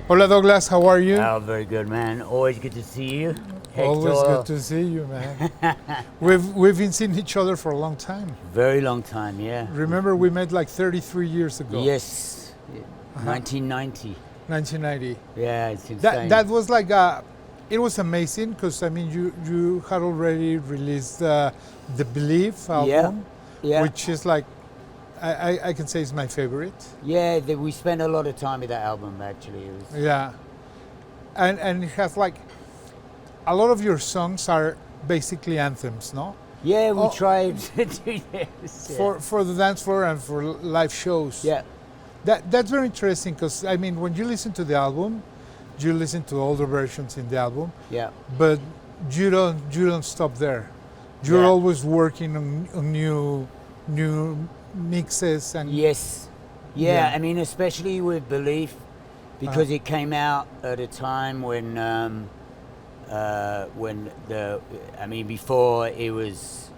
Hola Douglas, how are you? Oh, very good, man. Always good to see you. Héctor. Always good to see you, man. We've been seeing each other for a long time. Very long time, yeah. Remember, we met like 33 years ago. Yes, 1990. 1990. Yeah, it's insane. That was like it was amazing because I mean you had already released the Belief album, yeah. which is like I can say is my favorite. Yeah, we spent a lot of time with that album actually. It was, Yeah, and it has like a lot of your songs are basically anthems, no? yeah, we tried to do this. Yeah. For the dance floor and for live shows. Yeah. That's very interesting because I mean when you listen to the album, you listen to older versions in the album, Yeah. but you don't stop there. You're Yeah. always working on new mixes and Yes. Yeah, Yeah. I mean, especially with Belief, because it came out at a time when before it was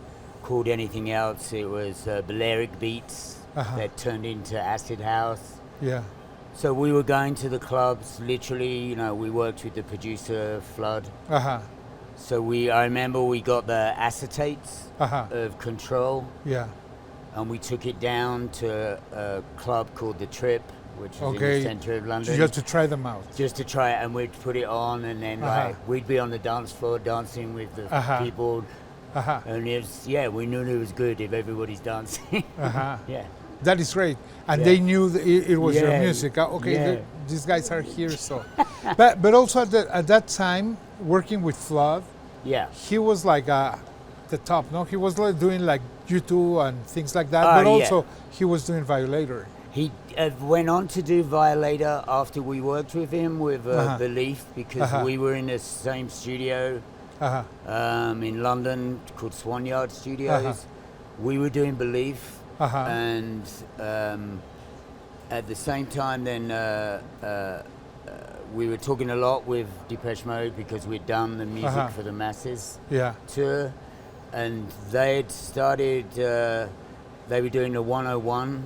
called anything else, it was Balearic beats that turned into acid house. yeah, So we were going to the clubs, literally, you know, we worked with the producer, Flood. So I remember we got the acetates of Control, yeah, and we took it down to a club called The Trip, which is in Okay. the centre of so London. you have to try them out. Just to try it, and we'd put it on, and then like we'd be on the dance floor dancing with the people, and it was, we knew it was good if everybody's dancing. Yeah. That is great, and Yeah. they knew that it was your Yeah. music. Okay, Yeah. these guys are here, so. but also at that time, working with Flood, Yeah. he was like the top. No, he was like doing like U2 and things like that. Oh, but yeah. also he was doing Violator. He went on to do Violator after we worked with him with Belief, because we were in the same studio in London called Swan Yard Studios. We were doing Belief, and at the same time then we were talking a lot with Depeche Mode because we'd done the Music for the Masses Yeah, tour, and they'd started, they were doing the 101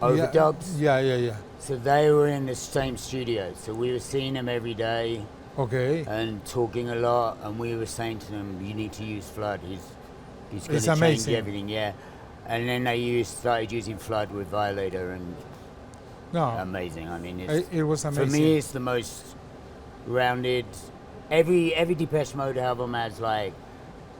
overdubs. Yeah. So they were in the same studio. So we were seeing them every day Okay. and talking a lot, and we were saying to them, you need to use Flood. He's going It's to change amazing. everything, yeah. And then they started using Flood with Violator, and No, amazing. I mean, it's, it was amazing. for me, it's the most rounded. Every Depeche Mode album has like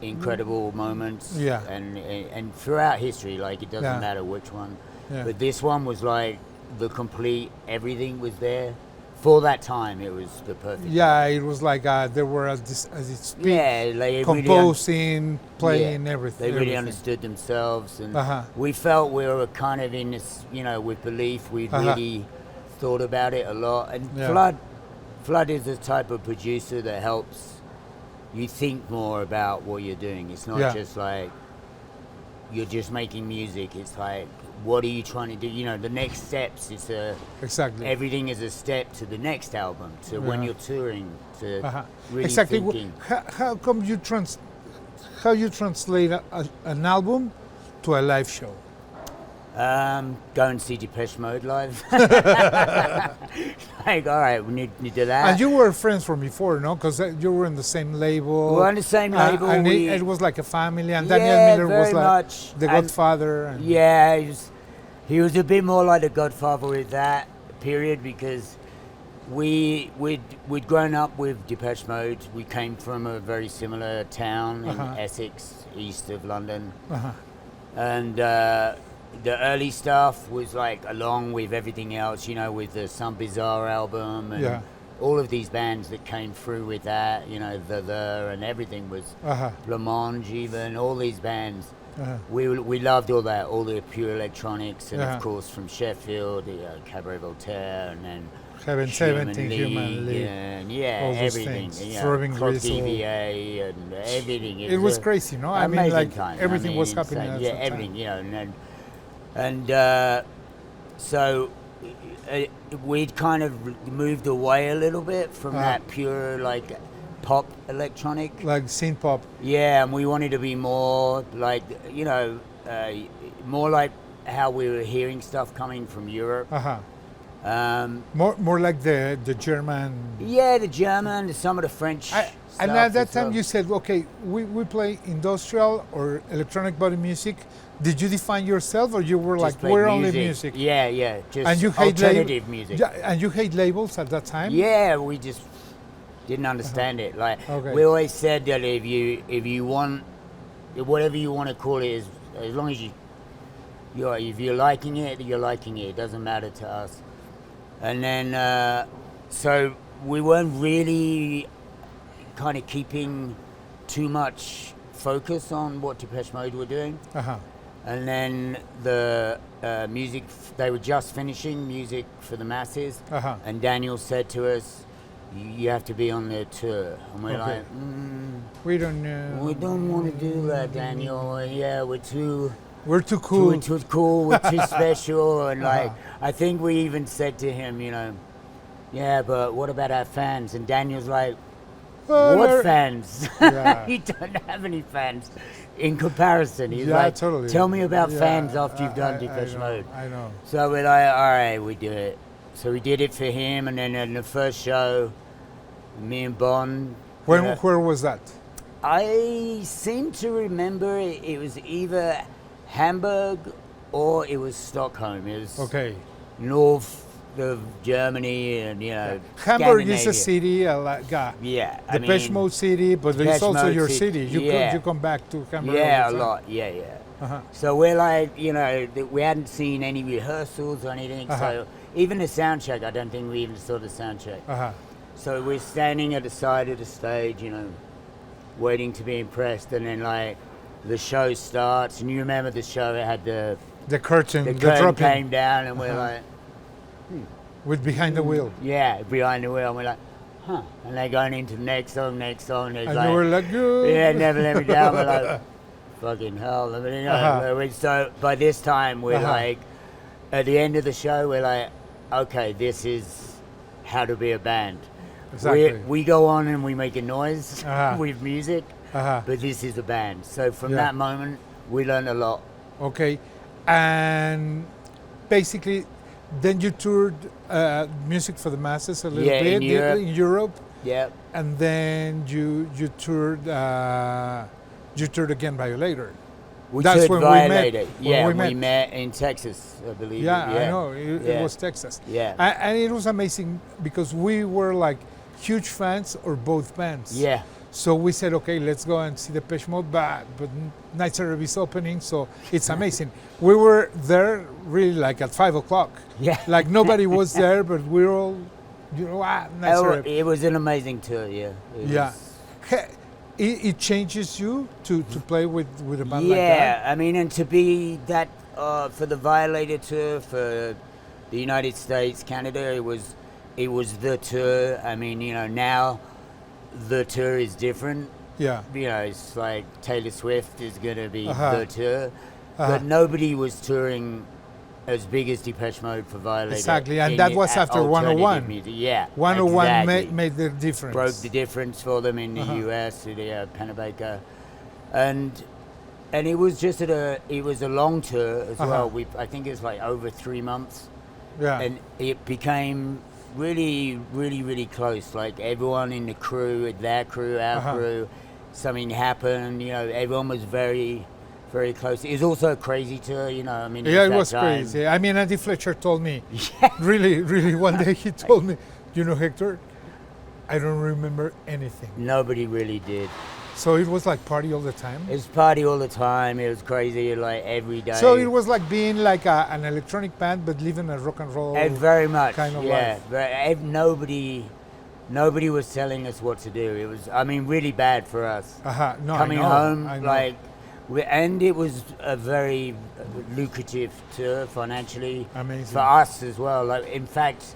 incredible moments. Yeah. And throughout history, like it doesn't Yeah. matter which one. Yeah. But this one was like the complete, everything was there. For that time, it was the perfect. Yeah, it was like they were at its peak, Yeah, like composing, playing, everything. They really everything. understood themselves, and Uh-huh. we felt we were kind of in this, you know, with Belief, we really thought about it a lot. And Yeah. Flood is the type of producer that helps you think more about what you're doing. It's not just like you're just making music. It's like, what are you trying to do? You know, the next steps. Exactly. Everything is a step to the next album. To when Yeah. you're touring, to really exactly. thinking. How come you translate an album to a live show? Go and see Depeche Mode live. Like, all right, we need to do that. And you were friends from before, no? Because you were in the same label. We were on the same label. and we, it was like a family. And Yeah, Daniel Miller was very like much. the And- Godfather. And Yeah, he was a bit more like the Godfather with that period, because we'd grown up with Depeche Mode. We came from a very similar town in Essex, east of London, and the early stuff was like along with everything else, you know, with the Some Bizarre album and all of these bands that came through with that, you know, and everything was Blancmange, even all these bands. We loved all that, all the pure electronics, and of course from Sheffield, Cabaret Voltaire, and then Heaven 17, Human League. and all those everything, things. you know, Throbbing Cross Gristle. DVA and everything. It was crazy, no? I mean, amazing like time. everything I mean, was happening insane. at Yeah, that everything, time. you know, so we'd kind of moved away a little bit from that pure like pop electronic. Like synth pop. Yeah, and we wanted to be more like, you know, more like how we were hearing stuff coming from Europe. More like the German. Yeah, the German, some of the French. And at that time you said, okay, we play industrial or electronic body music. Did you define yourself, or you were Just like, we're music. only music? Yeah, just and you hate alternative music. Yeah, and you hate labels at that time? Yeah, we just didn't understand it. Like we always said that if you want, whatever you want to call it, as long as if you're liking it, you're liking it. It doesn't matter to us. And then, so we weren't really kind of keeping too much focus on what Depeche Mode were doing. And then the music, they were just finishing music for the masses. And Daniel said to us, you have to be on their tour. And we're like, we don't know. We don't want to do that, Daniel. Yeah, we're too cool. We're too cool, we're too special. And like, I think we even said to him, yeah, but what about our fans? And Daniel's like, what fans? Yeah. You don't have any fans in comparison. He's yeah, like, totally. Tell me about fans after you've done Depeche Mode. I know. So we're like, all right, we do it. So we did it for him, and then in the first show, me and Bon. Where was that? I seem to remember it was either Hamburg or it was Stockholm. It was north of Germany, and Hamburg is a city, Depeche Mode city, but it's also your city. You come back to Hamburg. Yeah, a lot. Yeah. So we're like, we hadn't seen any rehearsals or anything. So even the sound check, I don't think we even saw the sound check. So we're standing at the side of the stage, waiting to be impressed, and then like the show starts, and you remember the show, it had the curtain, the curtain came down, and we're like, with Behind the Wheel. Yeah, Behind the Wheel, and we're like, huh. And they're going into the next song. And like, you were like, good. Yeah, Never Let Me Down. We're like, fucking hell. I mean, so by this time, we're like, at the end of the show, we're like, okay, this is how to be a band. Exactly. We go on and we make a noise with music, but this is a band. So from that moment, we learned a lot. Okay. And basically, then you toured music for the masses a little bit in Europe. Yeah. And then you toured again Violator. That's when Violator. We met in Texas, I believe. Yeah, I know. It was Texas. Yeah. And it was amazing because we were like huge fans of both bands. Yeah. So we said, okay, let's go and see Depeche Mode, but Nitzer Ebb is opening, so it's amazing. We were there really like at 5 o'clock. Yeah. Like nobody was there, but we were all, Nitzer Ebb. It was an amazing tour, yeah. It changes you to play with a band like that? Yeah, I mean, and to be that, for the Violator tour, for the United States, Canada, it was the tour. I mean, now the tour is different. Yeah. It's like Taylor Swift is going to be the tour. But nobody was touring as big as Depeche Mode for Violator. Exactly, and that was after 101. Music. Yeah, 101 exactly. made the difference. Broke the difference for them in the US, the Pennebaker. And it was just it was a long tour as well. I think it was like over 3 months. Yeah. And it became really, really, really close. Like everyone in the crew, their crew, our crew, something happened. Everyone was very, very close. It was also a crazy tour. I mean. Yeah, it was crazy. I mean, Andy Fletcher told me, really, really, one day he told me, Hector, I don't remember anything. Nobody really did. So it was like party all the time? It was party all the time. It was crazy, like every day. So it was like being like an electronic band, but living a rock and roll very much kind of life. Nobody was telling us what to do. It was, I mean, really bad for us. No, coming home, like, and it was a very lucrative tour financially. Amazing. For us as well. Like, in fact,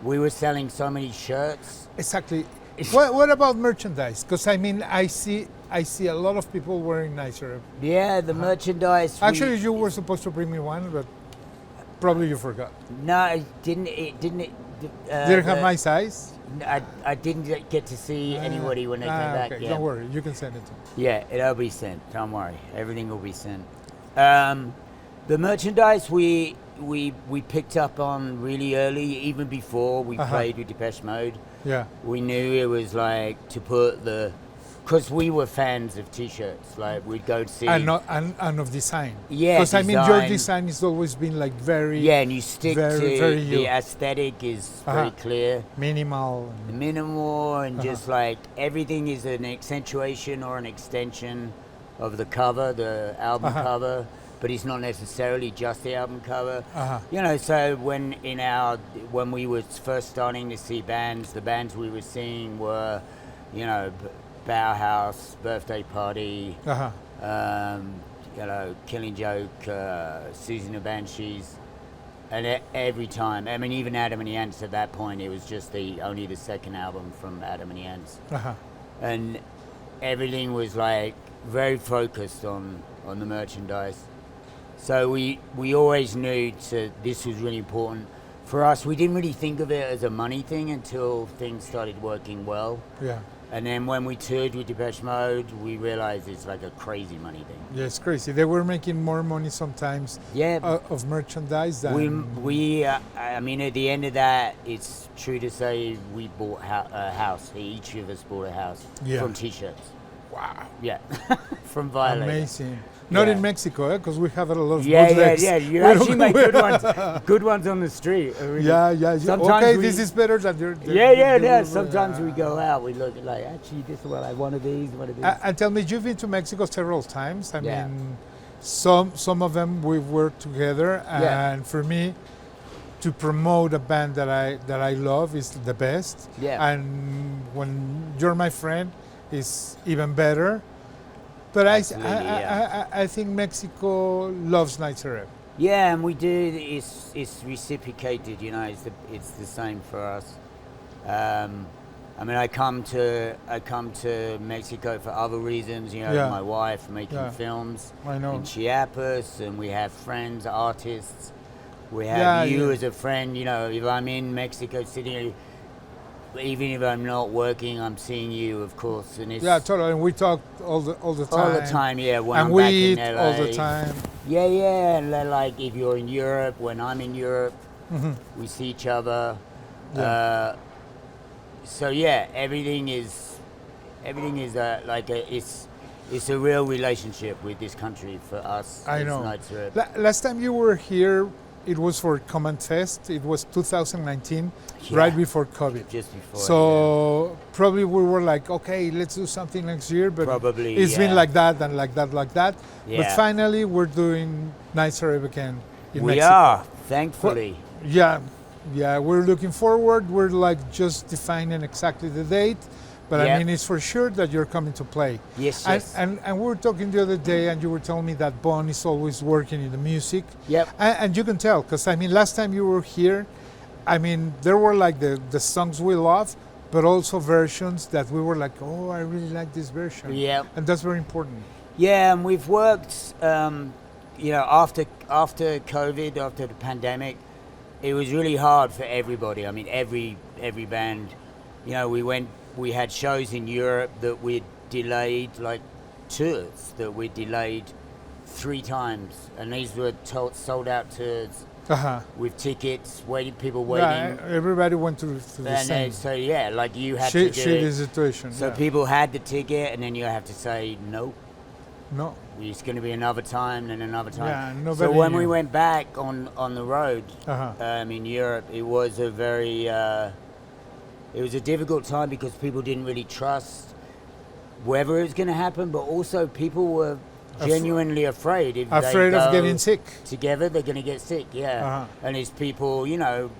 we were selling so many shirts. Exactly. What about merchandise? Because I mean, I see a lot of people wearing Nitzer Ebb. Yeah, the merchandise. Actually, you were supposed to bring me one, but probably you forgot. No, it didn't. Didn't have my size? I didn't get to see anybody when they came back. Okay. Yeah. Don't worry, you can send it to me. Yeah, it'll be sent. Don't worry, everything will be sent. The merchandise we picked up on really early, even before we played with Depeche Mode. Yeah. We knew it was like to put because we were fans of T-shirts. Like we'd go to see and of design. Yeah, because I mean your design has always been like very and you stick very, to very the you. aesthetic is very clear, minimal, and just like everything is an accentuation or an extension of the cover, the album cover. But it's not necessarily just the album cover. You know, so when we were first starting to see bands, the bands we were seeing were, you know, Bauhaus, Birthday Party, you know, Killing Joke, Susan the Banshees, and every time, I mean, even Adam and the Ants at that point, it was just only the second album from Adam and the Ants, and everything was like very focused on the merchandise. So we always knew this was really important for us. We didn't really think of it as a money thing until things started working well. Yeah. And then when we toured with Depeche Mode, we realized it's like a crazy money thing. Yeah, it's crazy. They were making more money sometimes of merchandise than... I mean, at the end of that, it's true to say we bought a house. Each of us bought a house from T-shirts. Wow. Yeah, from Violator. Amazing. Not in Mexico, because we have a lot of bootlegs. Yeah. You actually make good ones on the street. Really. Yeah. Sometimes this is better than your... Sometimes we go out, we look at like, actually, this is what I one of these. And tell me, you've been to Mexico several times. I mean, some of them we've worked together, and for me, to promote a band that I love is the best. Yeah. And when you're my friend, it's even better. But I think Mexico loves Nitzer Ebb. Yeah, and we do. It's reciprocated. You know, it's the same for us. I mean, I come to Mexico for other reasons. You know, my wife making films in Chiapas, and we have friends, artists. We have you as a friend. You know, if I'm in Mexico City, even if I'm not working, I'm seeing you, of course. And it's totally. And we talk all the time. All the time, yeah. When and I'm we back eat in LA. all the time. Yeah. And like if you're in Europe, when I'm in Europe, we see each other. Yeah. So everything is like it's a real relationship with this country for us. I know. Nitzer Ebb. Last time you were here, it was for Common Fest. It was 2019, right before COVID. Just before. So probably we were like, okay, let's do something next year. But probably it's been like that and like that. Yeah. But finally, we're doing Nitzer Ebb again in Mexico. We are, thankfully. Yeah, we're looking forward. We're like just defining exactly the date. But I mean, it's for sure that you're coming to play. Yes. And we were talking the other day, and you were telling me that Bon is always working in the music. Yep. And you can tell, because I mean, last time you were here, I mean, there were like the songs we love, but also versions that we were like, oh, I really like this version. Yeah. And that's very important. Yeah, and we've worked, you know, after COVID, after the pandemic, it was really hard for everybody. I mean, every band, you know, we had shows in Europe that we'd delayed, like tours that we'd delayed 3 times, and these were sold out tours with tickets, people waiting. Yeah, everybody went through the same. So like you had to do shitty situation. So people had the ticket, and then you have to say no. It's going to be another time and another time. Yeah, nobody so when knew. we went back on the road in Europe, it was a very it was a difficult time because people didn't really trust whether it was going to happen, but also people were genuinely afraid. If afraid they of go getting sick. Together, they're going to get sick, And it's people, you know,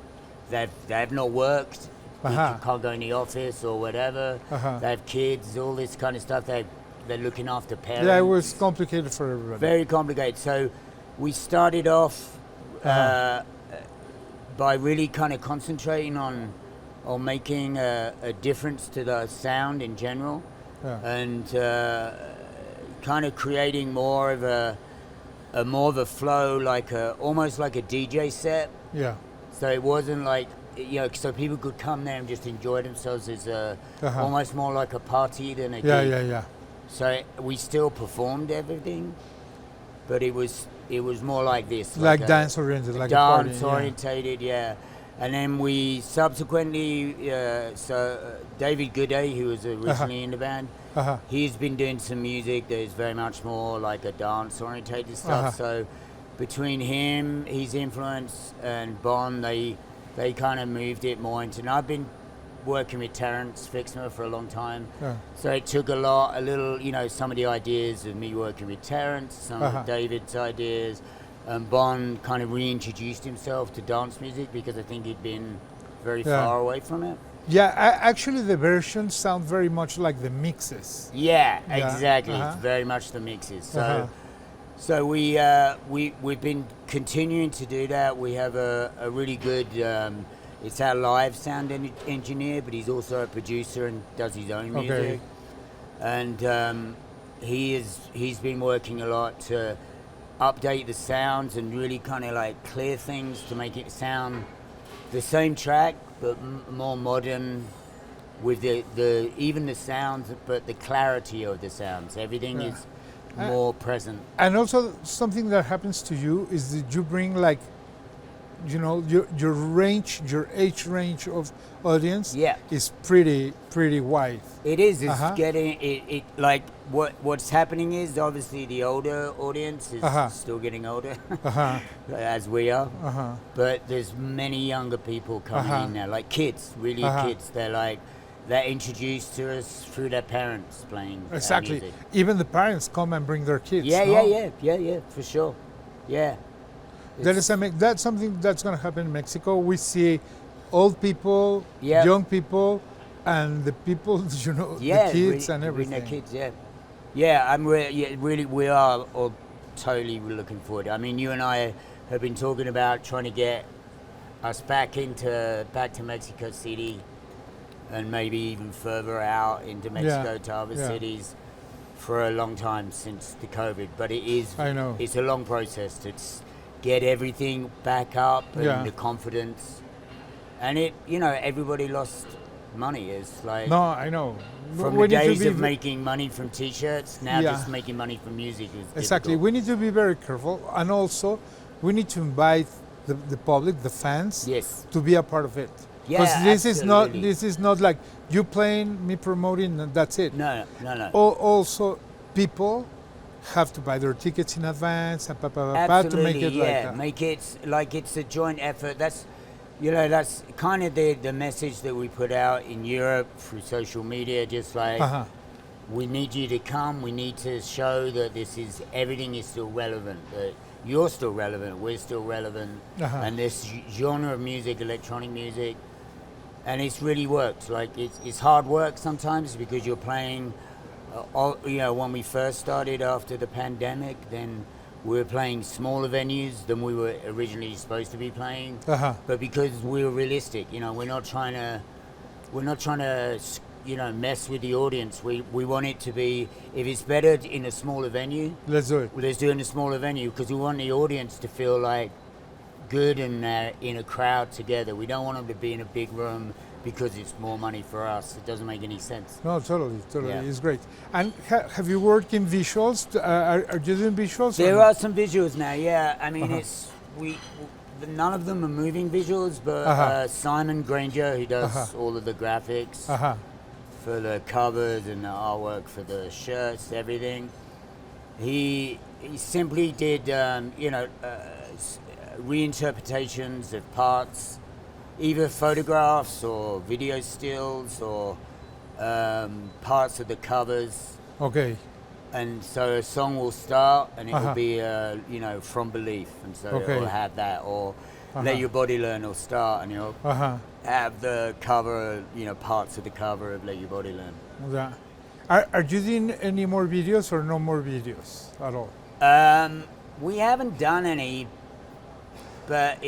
they've not worked, they can't go in the office or whatever. They have kids, all this kind of stuff. They're looking after parents. Yeah, it was complicated for everybody. Very complicated. So we started off by really kind of concentrating on making a difference to the sound in general, and kind of creating more of a flow, like almost like a DJ set. Yeah. So it wasn't like, you know, so people could come there and just enjoy themselves as almost more like a party than a gig. Yeah. So we still performed everything, but it was more like this, like dance oriented, like dance a party, orientated, yeah. And then we subsequently, David Gooday, who was originally in the band, he's been doing some music that is very much more like a dance orientated stuff. So between him, his influence, and Bon, they kind of moved it more into. And I've been working with Terence Fixmer for a long time, so it took a little, some of the ideas of me working with Terence, some of David's ideas, and Bon kind of reintroduced himself to dance music because I think he'd been very far away from it. Yeah, actually the versions sound very much like the mixes. Yeah, exactly. It's very much the mixes. So we've been continuing to do that. We have a really good. It's our live sound engineer, but he's also a producer and does his own music. And he's been working a lot to update the sounds and really kind of like clear things to make it sound the same track, but more modern with the even the sounds, but the clarity of the sounds. Everything is more present. And also something that happens to you is that you bring like, your range, your age range of audience is pretty wide. It is. It's getting it like what's happening is obviously the older audience is still getting older, as we are. But there's many younger people coming in now, like kids, really kids. They're introduced to us through their parents playing Exactly. music. Even the parents come and bring their kids. Yeah, for sure. Yeah. That's something that's going to happen in Mexico. We see old people, young people, and the people, the kids and everything. The kids, yeah. I'm really, we are all totally looking forward. I mean, you and I have been talking about trying to get us back to Mexico City, and maybe even further out into Mexico to other cities for a long time since the COVID. But it's a long process to get everything back up and the confidence. And everybody lost money. It's like... No, I know. From the days of making money from T-shirts, now just making money from music is exactly. difficult. We need to be very careful. And also, we need to invite the public, the fans, to be a part of it. Because this is not like you playing, me promoting, and that's it. No. Also, people have to buy their tickets in advance and to make it like that. Make it like it's a joint effort. That's kind of the message that we put out in Europe through social media. Just like we need you to come. We need to show that everything is still relevant. That you're still relevant. We're still relevant. And this genre of music, electronic music, and it's really worked. Like it's hard work sometimes because you're playing. When we first started after the pandemic, then we were playing smaller venues than we were originally supposed to be playing. But because we were realistic, we're not trying to mess with the audience. We want it to be, if it's better in a smaller venue, let's do it. Let's do it in a smaller venue because we want the audience to feel like good and in a crowd together. We don't want them to be in a big room because it's more money for us. It doesn't make any sense. No, totally. Yeah. It's great. And have you worked in visuals? Are you doing visuals? There are some visuals now, yeah. I mean, none of them are moving visuals, but Simon Granger, who does all of the graphics for the covers and the artwork for the shirts, everything, he simply did, reinterpretations of parts, either photographs or video stills or parts of the covers. Okay. And so a song will start and it will be, From Belief. And so it will have that. Or Let Your Body Learn will start and you'll have the cover, parts of the cover of Let Your Body Learn. Yeah. Are you doing any more videos or no more videos at all? We haven't done any, but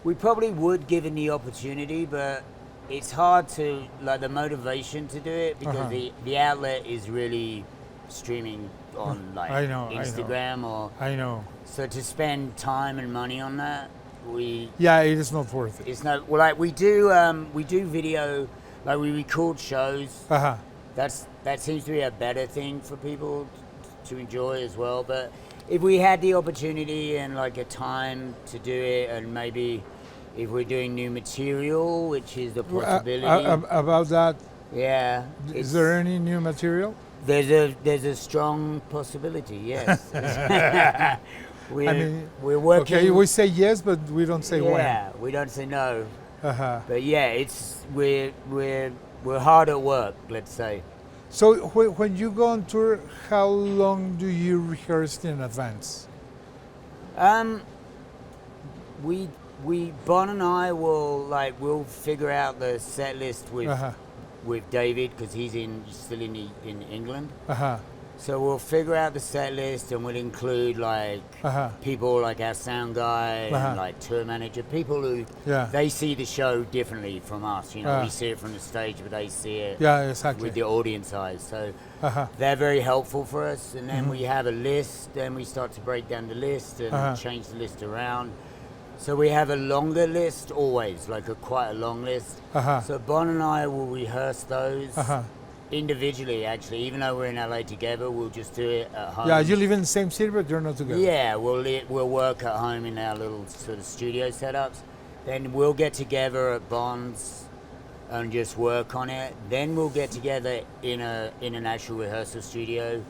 we probably would given the opportunity, but it's hard to, the motivation to do it because the outlet is really streaming on Instagram I know. So to spend time and money on that, it is not worth it. It's not, we do video, we record shows. That seems to be a better thing for people to enjoy as well. But if we had the opportunity and like a time to do it, and maybe if we're doing new material, which is a possibility. About that, yeah. Is there any new material? There's a strong possibility, yes. We're working. Okay, we say yes, but we don't say when. Yeah, we don't say no. But yeah, we're hard at work, let's say. So when you go on tour, how long do you rehearse in advance? Bon and I we'll figure out the set list with David, because he's still in England. So we'll figure out the set list, and we'll include like people like our sound guy and like tour manager, people who they see the show differently from us. You know, we see it from the stage, but they see it with the audience eyes. So they're very helpful for us. And then we have a list. Then we start to break down the list and change the list around. So we have a longer list always, like quite a long list. So Bon and I will rehearse those. Individually, actually, even though we're in LA together, we'll just do it at home. Yeah, you live in the same city, but you're not together. Yeah, we'll work at home in our little sort of studio setups. Then we'll get together at Bon's and just work on it. Then we'll get together in an actual rehearsal studio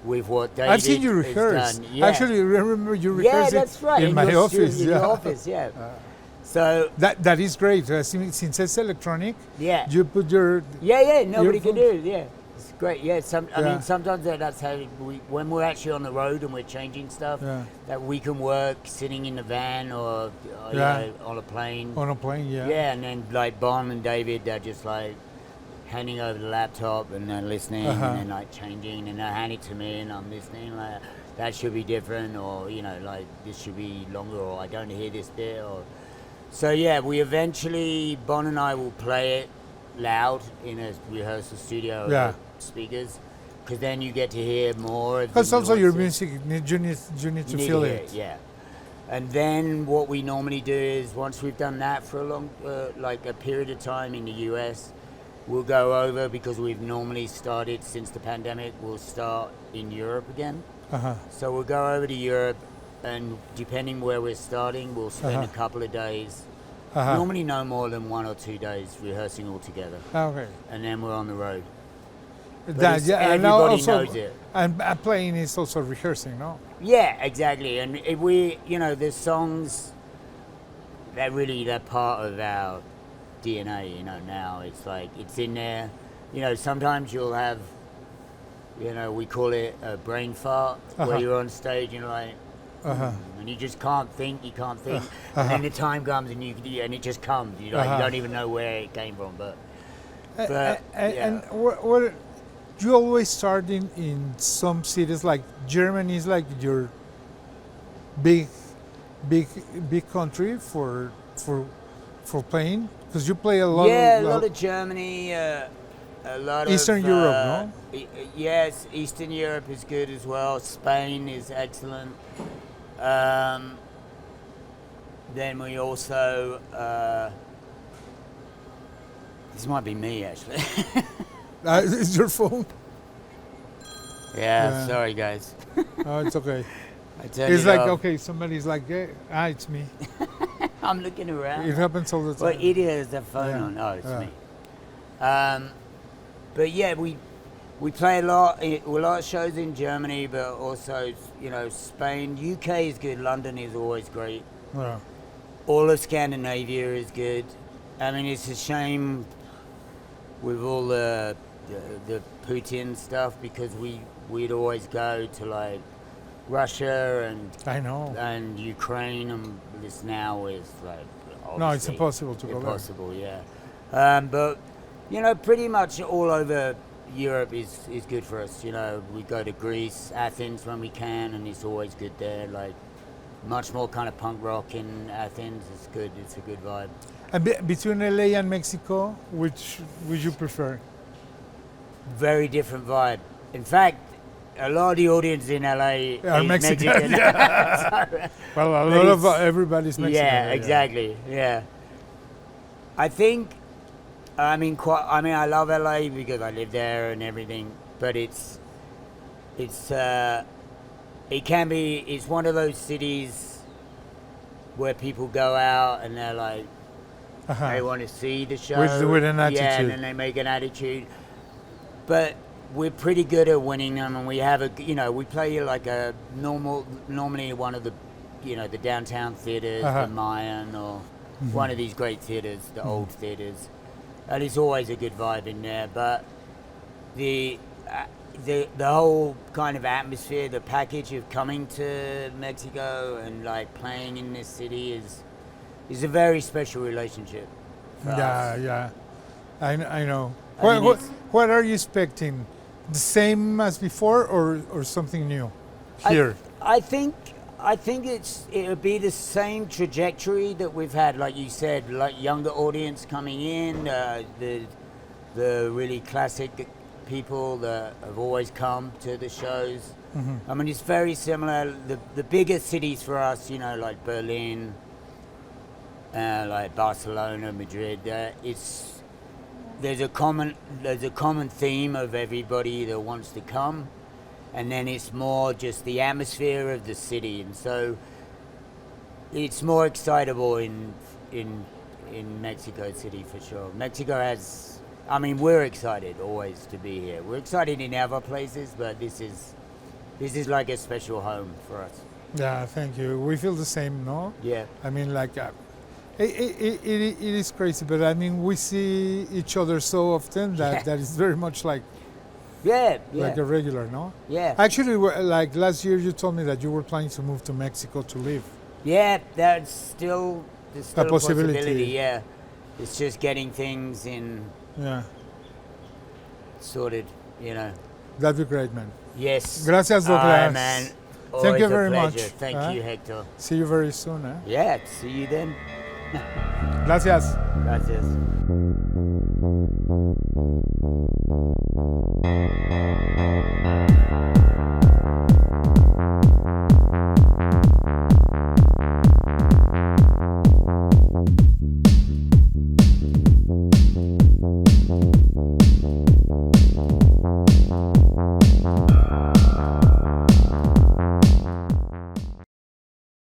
with what David I've seen you rehearse. Done. Yeah. Actually, I remember you rehearsing that's right. in my office. In your office, yeah. So that is great. Since it's electronic, you put your nobody can do it. Yeah, it's great. Yeah, I mean sometimes that's how when we're actually on the road and we're changing stuff, that we can work sitting in the van or you know, on a plane. On a plane, Yeah, and then like Bon and David, they're just like handing over the laptop and they're listening and then like changing, and they hand it to me and I'm listening like that should be different, or you know like this should be longer, or I don't hear this bit, or. So yeah, we eventually, Bon and I will play it loud in a rehearsal studio with speakers, because then you get to hear more. Because also your music, you need to feel it. Yeah. And then what we normally do is, once we've done that for a long, like a period of time in the US, we'll go over, because we've normally started since the pandemic, we'll start in Europe again. So we'll go over to Europe, and depending where we're starting, we'll spend a couple of days, normally no more than 1 or 2 days rehearsing all together. Okay. And then we're on the road. Everybody knows it. And playing is also rehearsing, no? Yeah, exactly. And if we, you know, there's songs that they're part of our DNA, you know, now. It's like, it's in there. You know, sometimes you'll have, you know, we call it a brain fart, where you're on stage and you're like, and you just can't think, and then the time comes and it just comes. You don't even know where it came from, but and what you always start in some cities, like Germany is like your big country for playing, because you play a lot. Yeah, a lot of Germany, a lot Eastern of Europe, no? Yes, Eastern Europe is good as well. Spain is excellent. Then we also, this might be me actually. Is your phone? Yeah, sorry guys. Oh, it's okay. It's like, okay, somebody's like, hey, it's me. I'm looking around. It happens all the time. Well, it is the phone on. Oh, it's me. But yeah, we play a lot of shows in Germany, but also, you know, Spain. UK is good. London is always great. Yeah. All of Scandinavia is good. I mean, it's a shame with all the Putin stuff, because we'd always go to like Russia and Ukraine, and this now is like no, it's impossible to go there. Impossible, yeah. But you know, pretty much all over Europe is good for us. You know, we go to Greece, Athens when we can, and it's always good there. Like much more kind of punk rock in Athens. It's good. It's a good vibe. And between LA and Mexico, which would you prefer? Very different vibe. In fact, a lot of the audience in LA are is Mexican. Yeah. Well, a lot of everybody's Mexican. Yeah, exactly. Yeah. I think. I mean, I love LA because I live there and everything. But it's it's it's one of those cities where people go out and they're like, they want to see the show. With an attitude. Yeah, and then they make an attitude. But we're pretty good at winning them, and we have we play like a normally one of the, the downtown theaters, the Mayan, or one of these great theaters, the old theaters. And it's always a good vibe in there. But the whole kind of atmosphere, the package of coming to Mexico and like playing in this city is a very special relationship for us. Yeah. I know. I mean, What are you expecting? The same as before, or something new here? I think it'll be the same trajectory that we've had, like you said, like younger audience coming in, the really classic people that have always come to the shows. I mean, it's very similar. The bigger cities for us, like Berlin, like Barcelona, Madrid. There's a common theme of everybody that wants to come, and then it's more just the atmosphere of the city, and so it's more excitable in Mexico City for sure. Mexico has, I mean, we're excited always to be here. We're excited in other places, but this is like a special home for us. Yeah, thank you. We feel the same, no? Yeah. I mean, like, it is crazy, but I mean, we see each other so often that is very much like like a regular, no? Yeah. Actually, like last year, you told me that you were planning to move to Mexico to live. Yeah, there's still a possibility. Yeah, it's just getting things sorted, That'd be great, man. Yes. Gracias, Douglas. Man. Thank you very pleasure. much. Thank you, Héctor. See you very soon. Yeah, see you then. Gracias. Gracias.